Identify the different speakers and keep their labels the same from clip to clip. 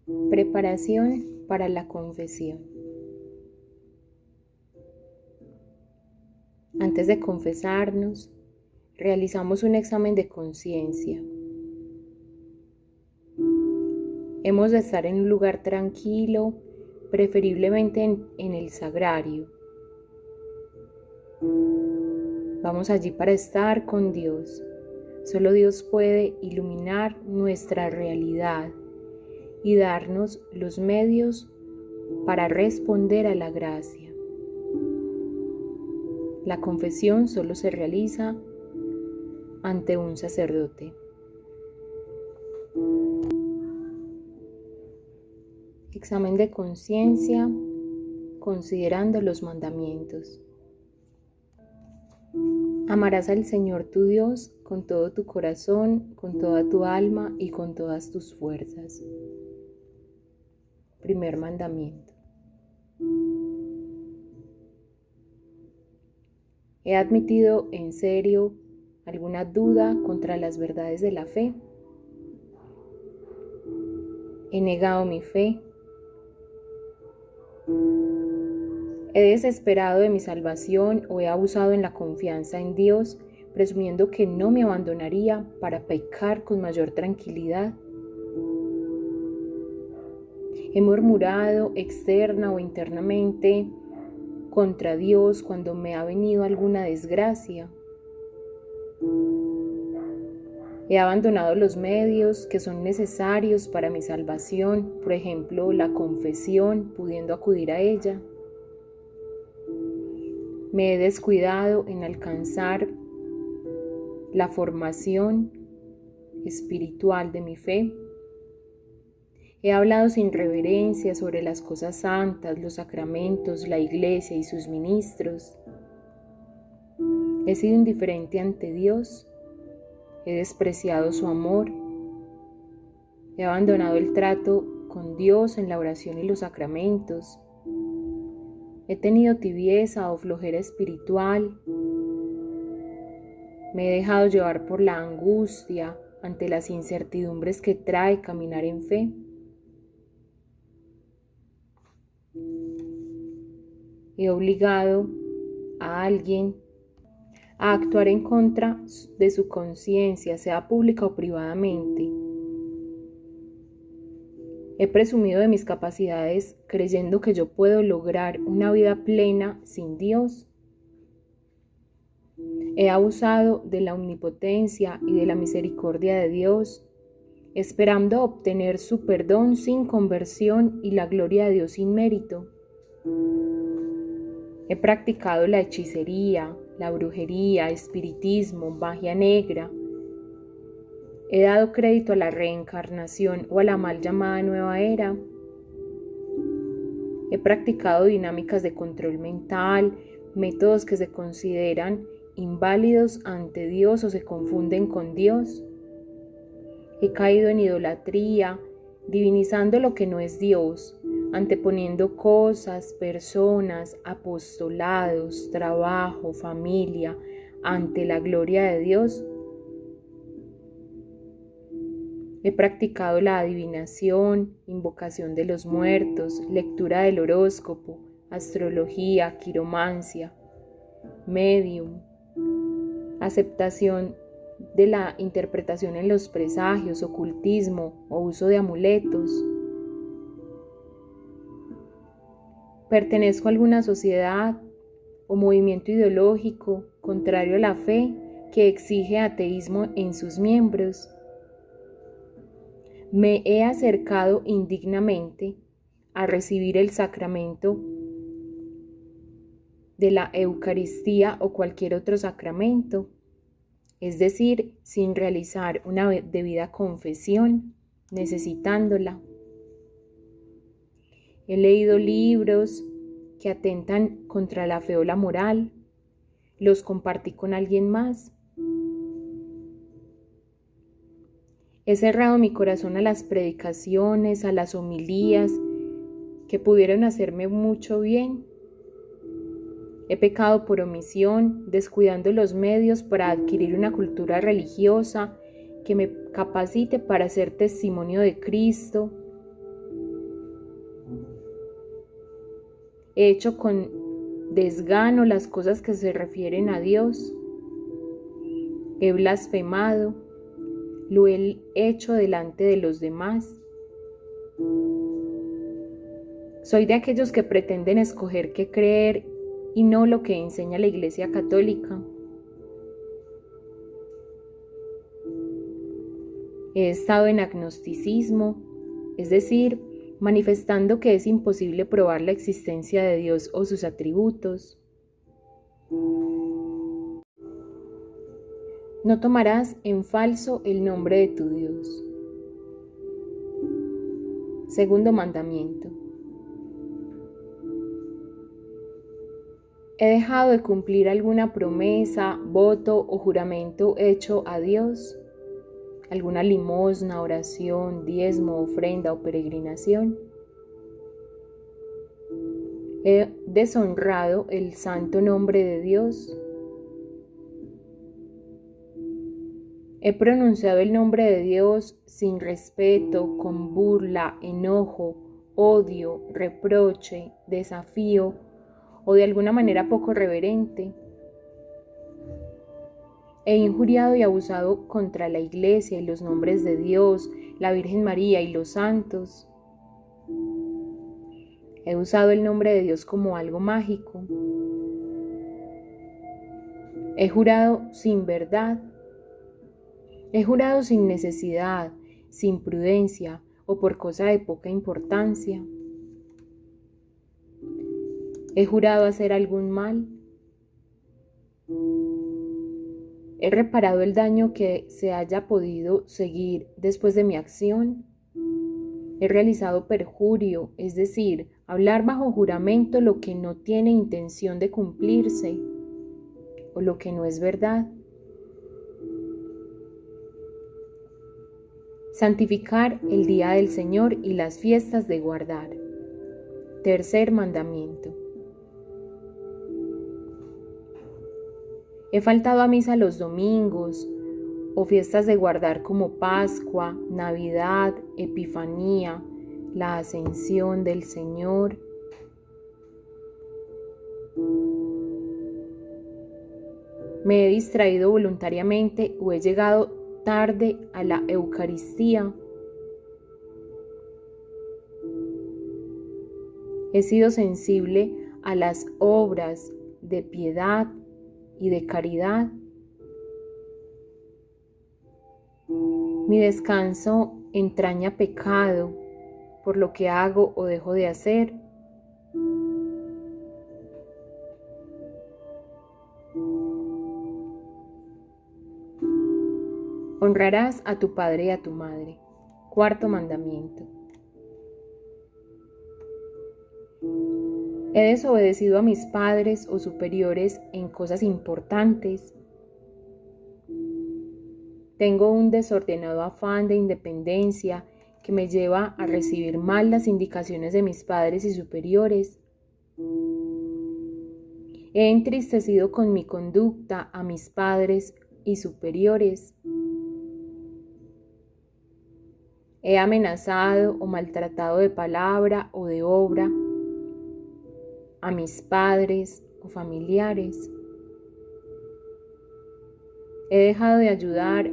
Speaker 1: Preparación para la confesión. Antes de confesarnos, realizamos un examen de conciencia. Hemos de estar en un lugar tranquilo, preferiblemente en el sagrario. Vamos allí para estar con Dios. Solo Dios puede iluminar nuestra realidad y darnos los medios para responder a la gracia. La confesión solo se realiza ante un sacerdote. Examen de conciencia considerando los mandamientos. Amarás al Señor tu Dios con todo tu corazón, con toda tu alma y con todas tus fuerzas. Primer mandamiento. ¿He admitido en serio alguna duda contra las verdades de la fe? ¿He negado mi fe? ¿He desesperado de mi salvación o he abusado en la confianza en Dios, presumiendo que no me abandonaría para pecar con mayor tranquilidad? ¿He murmurado externa o internamente contra Dios cuando me ha venido alguna desgracia? ¿He abandonado los medios que son necesarios para mi salvación, por ejemplo, la confesión, pudiendo acudir a ella? ¿Me he descuidado en alcanzar la formación espiritual de mi fe? ¿He hablado sin reverencia sobre las cosas santas, los sacramentos, la iglesia y sus ministros? ¿He sido indiferente ante Dios? ¿He despreciado su amor? ¿He abandonado el trato con Dios en la oración y los sacramentos? ¿He tenido tibieza o flojera espiritual? ¿Me he dejado llevar por la angustia ante las incertidumbres que trae caminar en fe? ¿He obligado a alguien a actuar en contra de su conciencia, sea pública o privadamente? ¿He presumido de mis capacidades creyendo que yo puedo lograr una vida plena sin Dios? ¿He abusado de la omnipotencia y de la misericordia de Dios, esperando obtener su perdón sin conversión y la gloria de Dios sin mérito? ¿He practicado la hechicería, la brujería, espiritismo, magia negra? ¿He dado crédito a la reencarnación o a la mal llamada nueva era? ¿He practicado dinámicas de control mental, métodos que se consideran inválidos ante Dios o se confunden con Dios? ¿He caído en idolatría, divinizando lo que no es Dios, anteponiendo cosas, personas, apostolados, trabajo, familia, ante la gloria de Dios? He practicado la adivinación, invocación de los muertos, lectura del horóscopo, astrología, quiromancia, medium, aceptación de la interpretación en los presagios, ocultismo o uso de amuletos. ¿Pertenezco a alguna sociedad o movimiento ideológico contrario a la fe que exige ateísmo en sus miembros? ¿Me he acercado indignamente a recibir el sacramento de la Eucaristía o cualquier otro sacramento? Es decir, sin realizar una debida confesión, necesitándola. He leído libros que atentan contra la fe o la moral. ¿Los compartí con alguien más? He cerrado mi corazón a las predicaciones, a las homilías que pudieron hacerme mucho bien. He pecado por omisión, descuidando los medios para adquirir una cultura religiosa que me capacite para ser testimonio de Cristo. He hecho con desgano las cosas que se refieren a Dios. He blasfemado, lo he hecho delante de los demás. Soy de aquellos que pretenden escoger qué creer y no lo que enseña la Iglesia Católica. He estado en agnosticismo, es decir, manifestando que es imposible probar la existencia de Dios o sus atributos. No tomarás en falso el nombre de tu Dios. Segundo mandamiento. ¿He dejado de cumplir alguna promesa, voto o juramento hecho a Dios? ¿Alguna limosna, oración, diezmo, ofrenda o peregrinación? ¿He deshonrado el santo nombre de Dios? ¿He pronunciado el nombre de Dios sin respeto, con burla, enojo, odio, reproche, desafío o de alguna manera poco reverente? He injuriado y abusado contra la Iglesia y los nombres de Dios, la Virgen María y los santos. He usado el nombre de Dios como algo mágico. He jurado sin verdad. He jurado sin necesidad, sin prudencia o por cosa de poca importancia. He jurado hacer algún mal. He reparado el daño que se haya podido seguir después de mi acción. He realizado perjurio, es decir, hablar bajo juramento lo que no tiene intención de cumplirse o lo que no es verdad. Santificar el día del Señor y las fiestas de guardar. Tercer mandamiento. He faltado a misa los domingos o fiestas de guardar como Pascua, Navidad, Epifanía, la Ascensión del Señor. Me he distraído voluntariamente o he llegado tarde a la Eucaristía. He sido sensible a las obras de piedad y de caridad. Mi descanso entraña pecado por lo que hago o dejo de hacer. Honrarás a tu padre y a tu madre. Cuarto mandamiento. He desobedecido a mis padres o superiores en cosas importantes. Tengo un desordenado afán de independencia que me lleva a recibir mal las indicaciones de mis padres y superiores. He entristecido con mi conducta a mis padres y superiores. He amenazado o maltratado de palabra o de obra a mis padres o familiares. He dejado de ayudar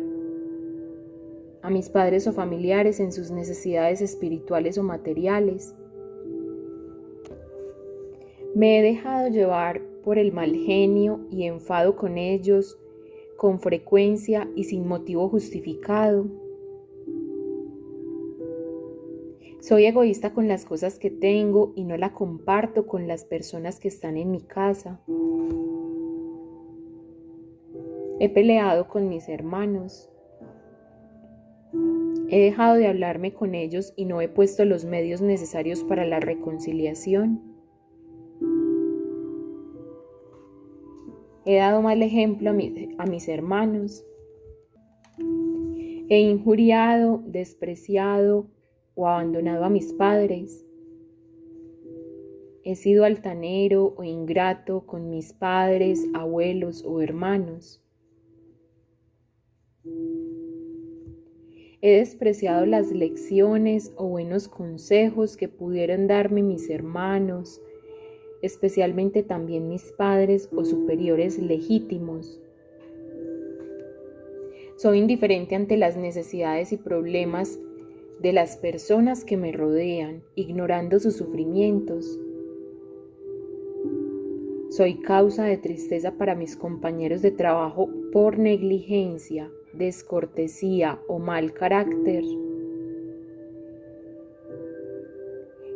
Speaker 1: a mis padres o familiares en sus necesidades espirituales o materiales. Me he dejado llevar por el mal genio y enfado con ellos con frecuencia y sin motivo justificado. Soy egoísta con las cosas que tengo y no la comparto con las personas que están en mi casa. He peleado con mis hermanos. He dejado de hablarme con ellos y no he puesto los medios necesarios para la reconciliación. He dado mal ejemplo a mis hermanos. He injuriado, despreciado o abandonado a mis padres. He sido altanero o ingrato con mis padres, abuelos o hermanos. He despreciado las lecciones o buenos consejos que pudieran darme mis hermanos, especialmente también mis padres o superiores legítimos. Soy indiferente ante las necesidades y problemas de las personas que me rodean, ignorando sus sufrimientos. Soy causa de tristeza para mis compañeros de trabajo por negligencia, descortesía o mal carácter.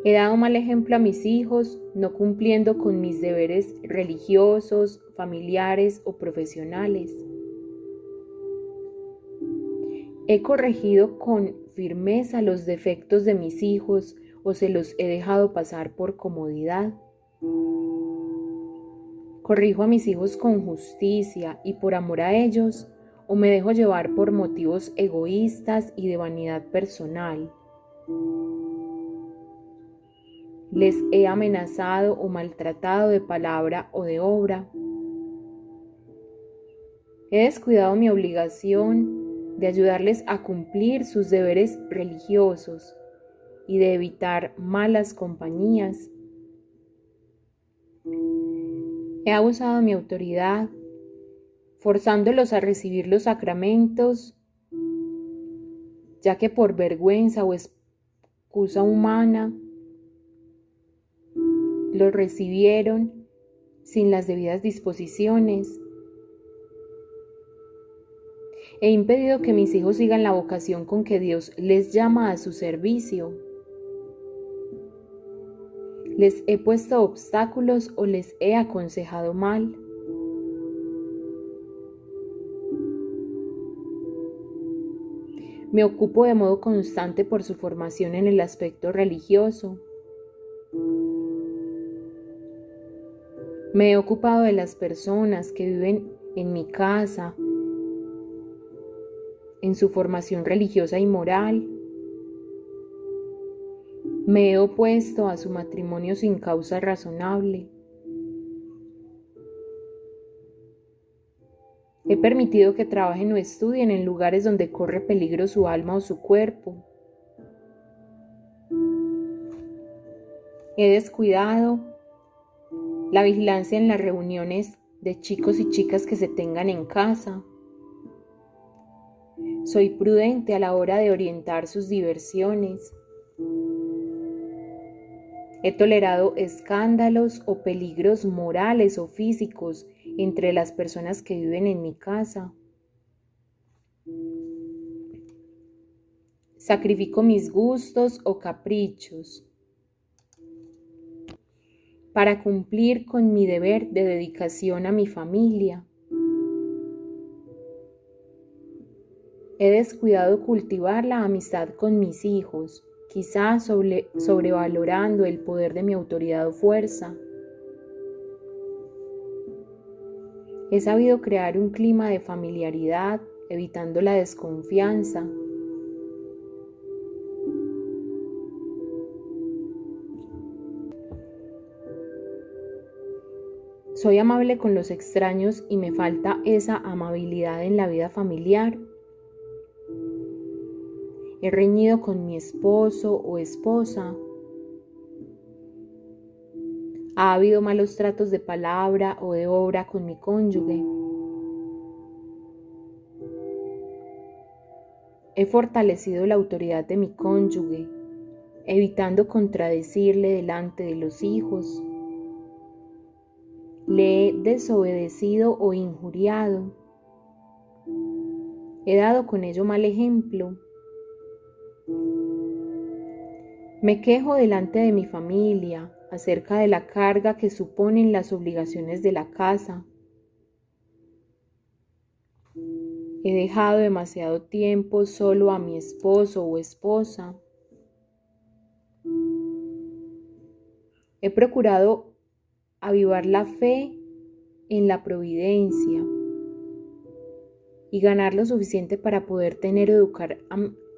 Speaker 1: He dado mal ejemplo a mis hijos, no cumpliendo con mis deberes religiosos, familiares o profesionales. He corregido con firmeza los defectos de mis hijos o se los he dejado pasar por comodidad. Corrijo a mis hijos con justicia y por amor a ellos, o me dejo llevar por motivos egoístas y de vanidad personal. Les he amenazado o maltratado de palabra o de obra. He descuidado mi obligación de ayudarles a cumplir sus deberes religiosos y de evitar malas compañías. He abusado de mi autoridad, forzándolos a recibir los sacramentos, ya que por vergüenza o excusa humana los recibieron sin las debidas disposiciones. He impedido que mis hijos sigan la vocación con que Dios les llama a su servicio. Les he puesto obstáculos o les he aconsejado mal. Me ocupo de modo constante por su formación en el aspecto religioso. Me he ocupado de las personas que viven en mi casa, en su formación religiosa y moral. Me he opuesto a su matrimonio sin causa razonable. He permitido que trabajen o estudien en lugares donde corre peligro su alma o su cuerpo. He descuidado la vigilancia en las reuniones de chicos y chicas que se tengan en casa. Soy prudente a la hora de orientar sus diversiones. He tolerado escándalos o peligros morales o físicos entre las personas que viven en mi casa. Sacrifico mis gustos o caprichos para cumplir con mi deber de dedicación a mi familia. He descuidado cultivar la amistad con mis hijos, quizás sobrevalorando el poder de mi autoridad o fuerza. He sabido crear un clima de familiaridad, evitando la desconfianza. Soy amable con los extraños y me falta esa amabilidad en la vida familiar. He reñido con mi esposo o esposa. Ha habido malos tratos de palabra o de obra con mi cónyuge. He fortalecido la autoridad de mi cónyuge, evitando contradecirle delante de los hijos. Le he desobedecido o injuriado. He dado con ello mal ejemplo. Me quejo delante de mi familia acerca de la carga que suponen las obligaciones de la casa. He dejado demasiado tiempo solo a mi esposo o esposa. He procurado avivar la fe en la providencia y ganar lo suficiente para poder educar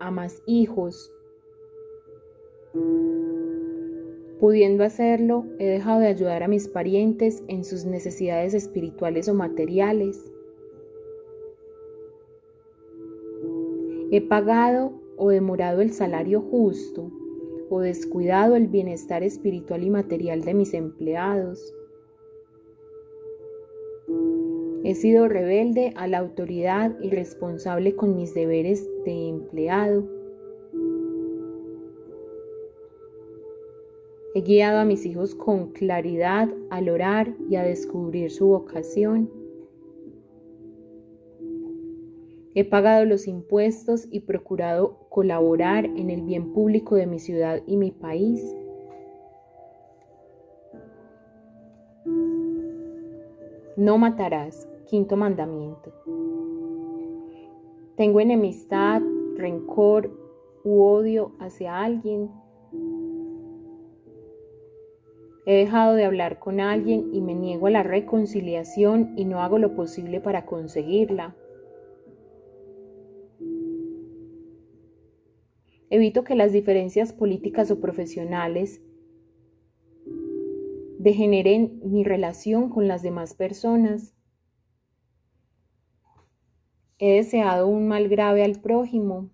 Speaker 1: a más hijos. Pudiendo hacerlo, he dejado de ayudar a mis parientes en sus necesidades espirituales o materiales. He pagado o demorado el salario justo o descuidado el bienestar espiritual y material de mis empleados. He sido rebelde a la autoridad y responsable con mis deberes de empleado. He guiado a mis hijos con claridad al orar y a descubrir su vocación. He pagado los impuestos y procurado colaborar en el bien público de mi ciudad y mi país. No matarás. Quinto mandamiento. ¿Tengo enemistad, rencor u odio hacia alguien? He dejado de hablar con alguien y me niego a la reconciliación y no hago lo posible para conseguirla. Evito que las diferencias políticas o profesionales degeneren mi relación con las demás personas. He deseado un mal grave al prójimo.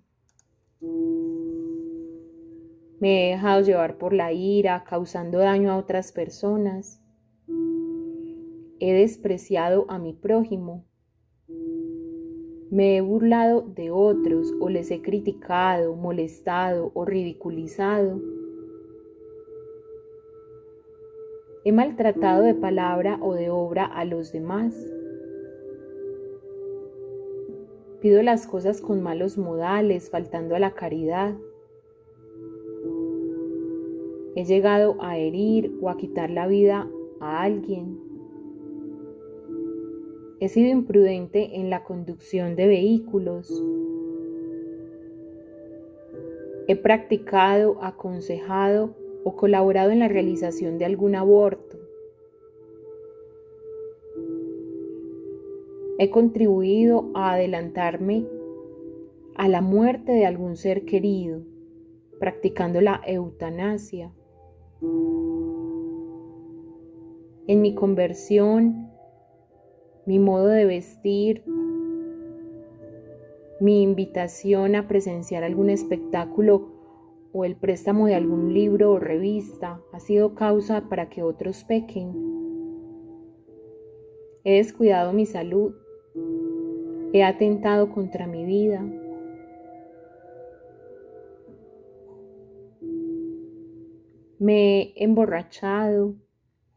Speaker 1: Me he dejado llevar por la ira, causando daño a otras personas. He despreciado a mi prójimo. Me he burlado de otros o les he criticado, molestado o ridiculizado. He maltratado de palabra o de obra a los demás. Pido las cosas con malos modales, faltando a la caridad. He llegado a herir o a quitar la vida a alguien. He sido imprudente en la conducción de vehículos. He practicado, aconsejado o colaborado en la realización de algún aborto. He contribuido a adelantarme a la muerte de algún ser querido, practicando la eutanasia. En mi conversión, mi modo de vestir, mi invitación a presenciar algún espectáculo o el préstamo de algún libro o revista ha sido causa para que otros pequen. He descuidado mi salud. He atentado contra mi vida. Me he emborrachado,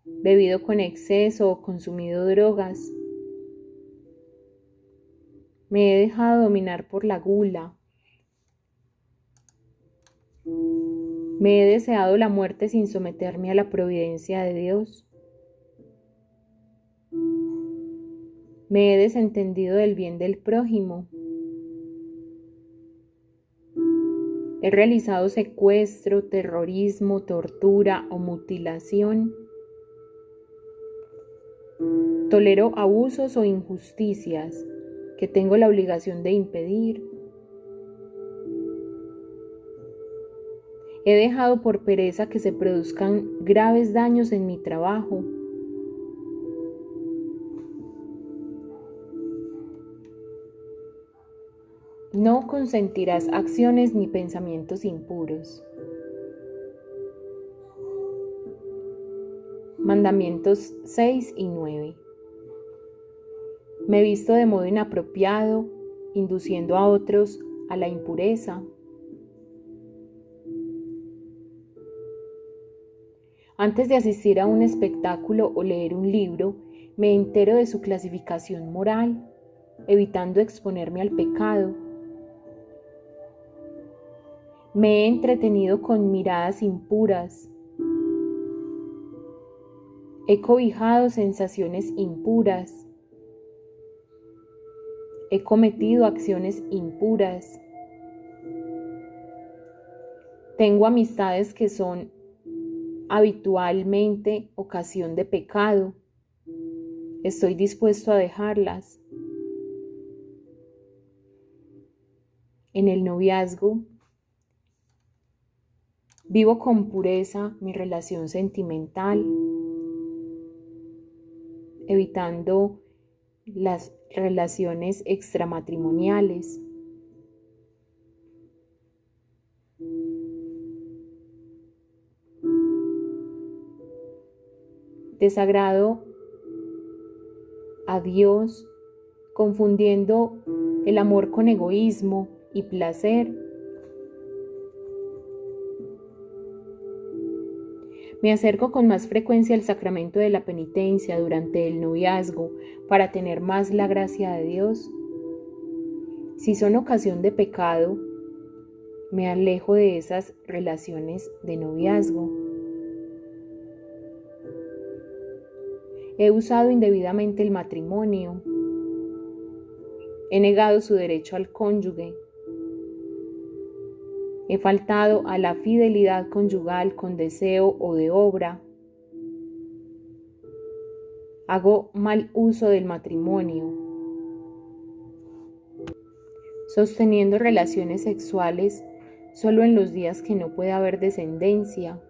Speaker 1: bebido con exceso o consumido drogas. Me he dejado dominar por la gula. Me he deseado la muerte sin someterme a la providencia de Dios. Me he desentendido del bien del prójimo. He realizado secuestro, terrorismo, tortura o mutilación. Tolero abusos o injusticias que tengo la obligación de impedir. He dejado por pereza que se produzcan graves daños en mi trabajo. No consentirás acciones ni pensamientos impuros. Mandamientos 6 y 9. Me he visto de modo inapropiado, induciendo a otros a la impureza. Antes de asistir a un espectáculo o leer un libro, me entero de su clasificación moral, evitando exponerme al pecado. Me he entretenido con miradas impuras. He cobijado sensaciones impuras. He cometido acciones impuras. Tengo amistades que son habitualmente ocasión de pecado. Estoy dispuesto a dejarlas. En el noviazgo, vivo con pureza mi relación sentimental, evitando las relaciones extramatrimoniales. desagrado a Dios, confundiendo el amor con egoísmo y placer. Me acerco con más frecuencia al sacramento de la penitencia durante el noviazgo para tener más la gracia de Dios. Si son ocasión de pecado, me alejo de esas relaciones de noviazgo. He usado indebidamente el matrimonio. He negado su derecho al cónyuge. He faltado a la fidelidad conyugal con deseo o de obra. Hago mal uso del matrimonio, sosteniendo relaciones sexuales solo en los días que no puede haber descendencia.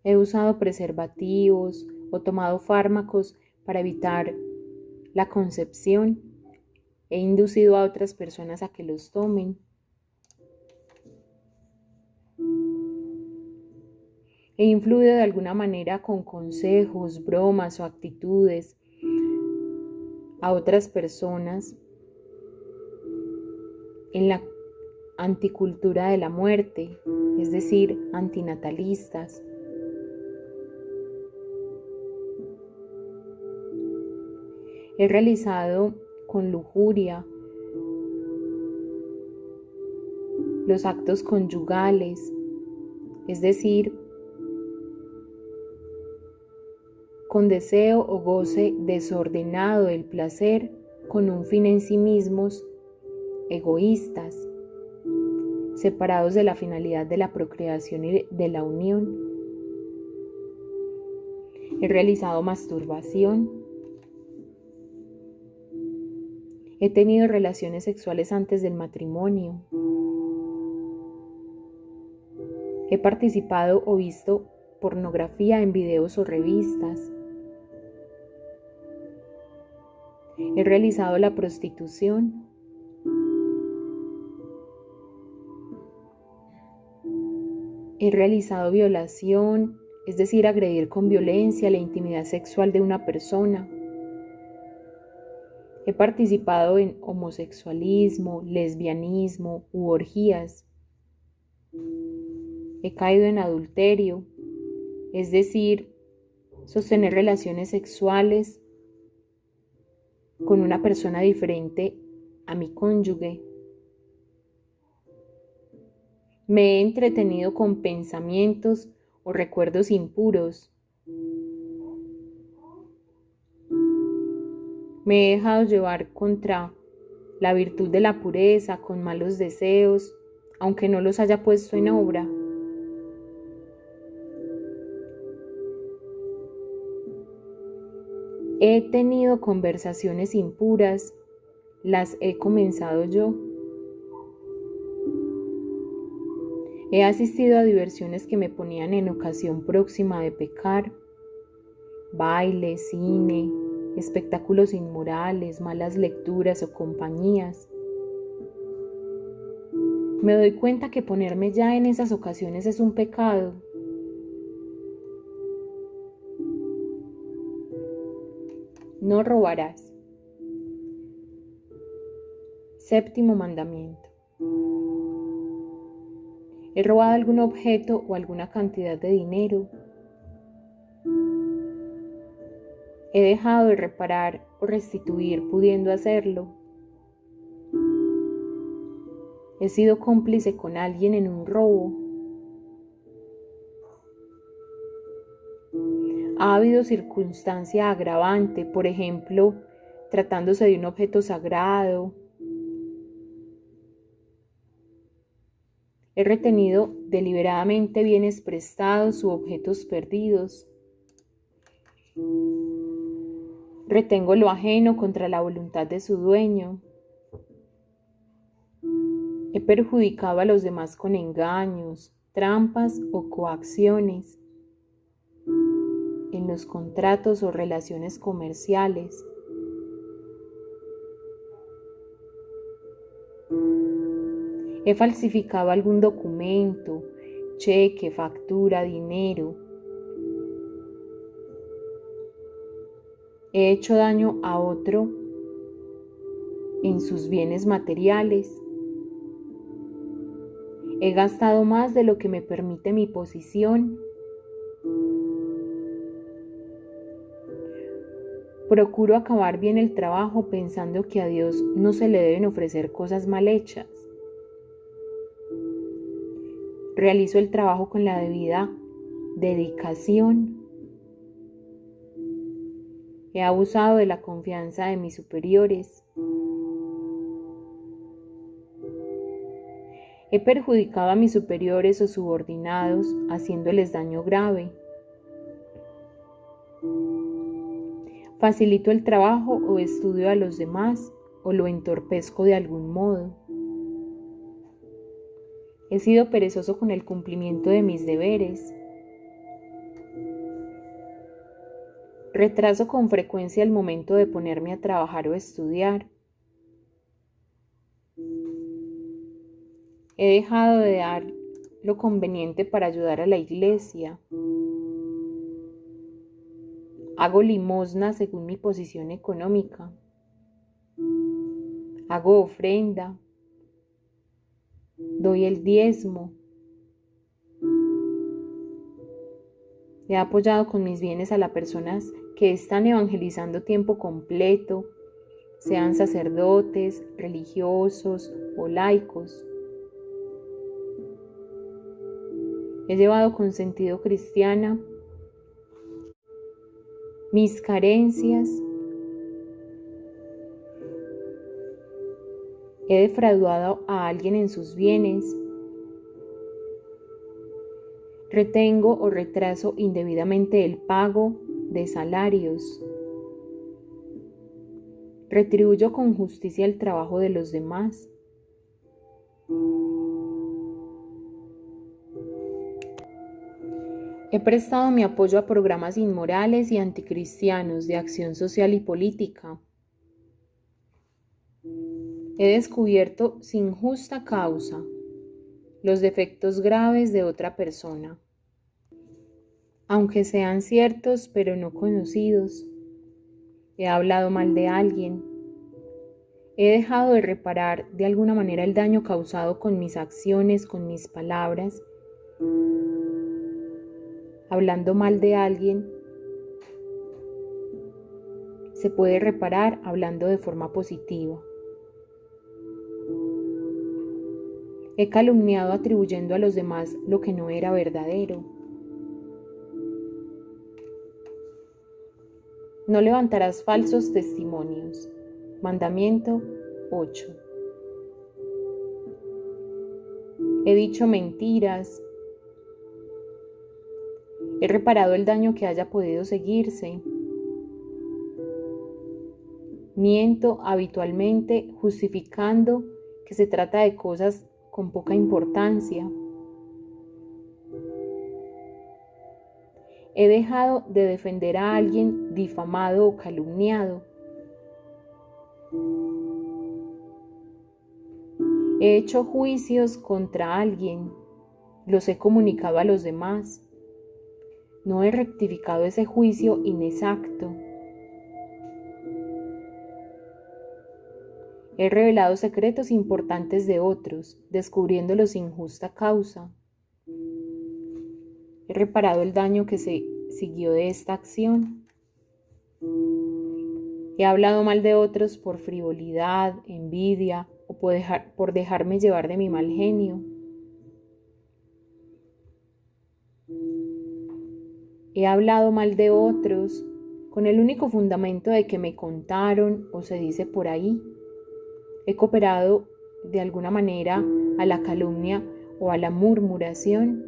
Speaker 1: He usado preservativos o tomado fármacos para evitar la concepción. He inducido a otras personas a que los tomen. He influido de alguna manera con consejos, bromas o actitudes a otras personas en la anticultura de la muerte, es decir, antinatalistas. He realizado con lujuria los actos conyugales, es decir, con deseo o goce desordenado del placer, con un fin en sí mismos, egoístas, separados de la finalidad de la procreación y de la unión. He realizado masturbación. He tenido relaciones sexuales antes del matrimonio. He participado o visto pornografía en videos o revistas. He realizado la prostitución. He realizado violación, es decir, agredir con violencia la intimidad sexual de una persona. He participado en homosexualismo, lesbianismo u orgías. He caído en adulterio, es decir, sostener relaciones sexuales con una persona diferente a mi cónyuge. Me he entretenido con pensamientos o recuerdos impuros. Me he dejado llevar contra la virtud de la pureza, con malos deseos, aunque no los haya puesto en obra. He tenido conversaciones impuras, las he comenzado yo. He asistido a diversiones que me ponían en ocasión próxima de pecar, baile, cine, espectáculos inmorales, malas lecturas o compañías. Me doy cuenta que ponerme ya en esas ocasiones es un pecado. No robarás. Séptimo mandamiento. ¿He robado algún objeto o alguna cantidad de dinero? ¿He dejado de reparar o restituir pudiendo hacerlo? ¿He sido cómplice con alguien en un robo? ¿Ha habido circunstancia agravante, por ejemplo, tratándose de un objeto sagrado? ¿He retenido deliberadamente bienes prestados u objetos perdidos? ¿Retengo lo ajeno contra la voluntad de su dueño? ¿He perjudicado a los demás con engaños, trampas o coacciones en los contratos o relaciones comerciales? ¿He falsificado algún documento, cheque, factura, dinero. He hecho daño a otro en sus bienes materiales. He gastado más de lo que me permite mi posición. Procuro acabar bien el trabajo pensando que a Dios no se le deben ofrecer cosas mal hechas. Realizo el trabajo con la debida dedicación. He abusado de la confianza de mis superiores. He perjudicado a mis superiores o subordinados haciéndoles daño grave. Facilito el trabajo o estudio a los demás o lo entorpezco de algún modo. He sido perezoso con el cumplimiento de mis deberes. Retraso con frecuencia el momento de ponerme a trabajar o estudiar. He dejado de dar lo conveniente para ayudar a la iglesia. Hago limosna según mi posición económica. Hago ofrenda. Doy el diezmo. He apoyado con mis bienes a las personas que están evangelizando tiempo completo, sean sacerdotes, religiosos o laicos. He llevado con sentido cristiana mis carencias. He defraudado a alguien en sus bienes. Retengo o retraso indebidamente el pago de salarios. Retribuyo con justicia el trabajo de los demás. He prestado mi apoyo a programas inmorales y anticristianos de acción social y política. He descubierto sin justa causa los defectos graves de otra persona, aunque sean ciertos pero no conocidos. He hablado mal de alguien. He dejado de reparar de alguna manera el daño causado con mis acciones, con mis palabras. Hablando mal de alguien, se puede reparar hablando de forma positiva. He calumniado atribuyendo a los demás lo que no era verdadero. No levantarás falsos testimonios. Mandamiento 8. He dicho mentiras. He reparado el daño que haya podido seguirse. Miento habitualmente justificando que se trata de cosas con poca importancia. He dejado de defender a alguien difamado o calumniado. He hecho juicios contra alguien. Los he comunicado a los demás. No he rectificado ese juicio inexacto. He revelado secretos importantes de otros, descubriéndolos sin justa causa. He reparado el daño que se siguió de esta acción. He hablado mal de otros por frivolidad, envidia o por dejarme llevar de mi mal genio. He hablado mal de otros con el único fundamento de que me contaron o se dice por ahí. He cooperado de alguna manera a la calumnia o a la murmuración.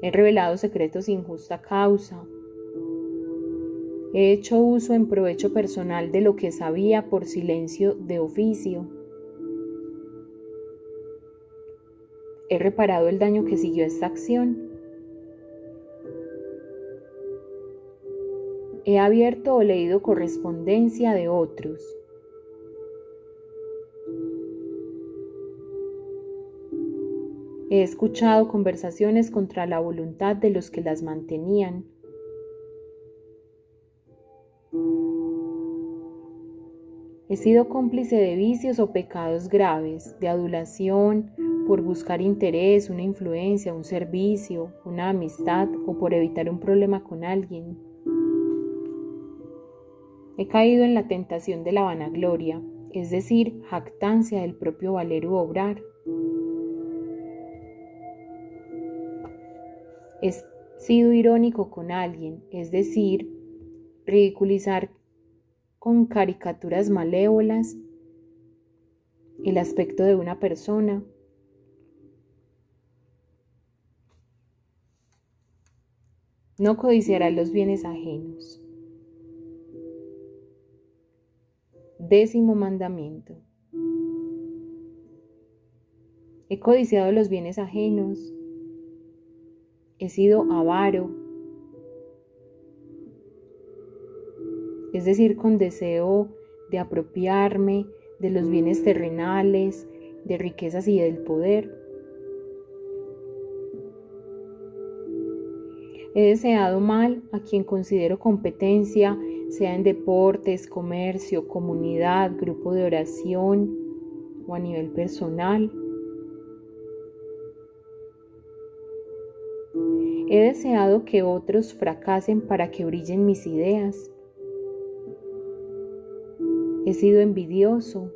Speaker 1: He revelado secretos sin justa causa. He hecho uso en provecho personal de lo que sabía por silencio de oficio. He reparado el daño que siguió a esta acción. He abierto o leído correspondencia de otros. He escuchado conversaciones contra la voluntad de los que las mantenían. He sido cómplice de vicios o pecados graves, de adulación, por buscar interés, una influencia, un servicio, una amistad o por evitar un problema con alguien. He caído en la tentación de la vanagloria, es decir, jactancia del propio valer u obrar. He sido irónico con alguien, es decir, ridiculizar con caricaturas malévolas el aspecto de una persona. No codiciarás los bienes ajenos. 10º mandamiento. He codiciado los bienes ajenos. He sido avaro, es decir, con deseo de apropiarme de los bienes terrenales, de riquezas y del poder. He deseado mal a quien considero competencia, sea en deportes, comercio, comunidad, grupo de oración o a nivel personal. He deseado que otros fracasen para que brillen mis ideas. He sido envidioso,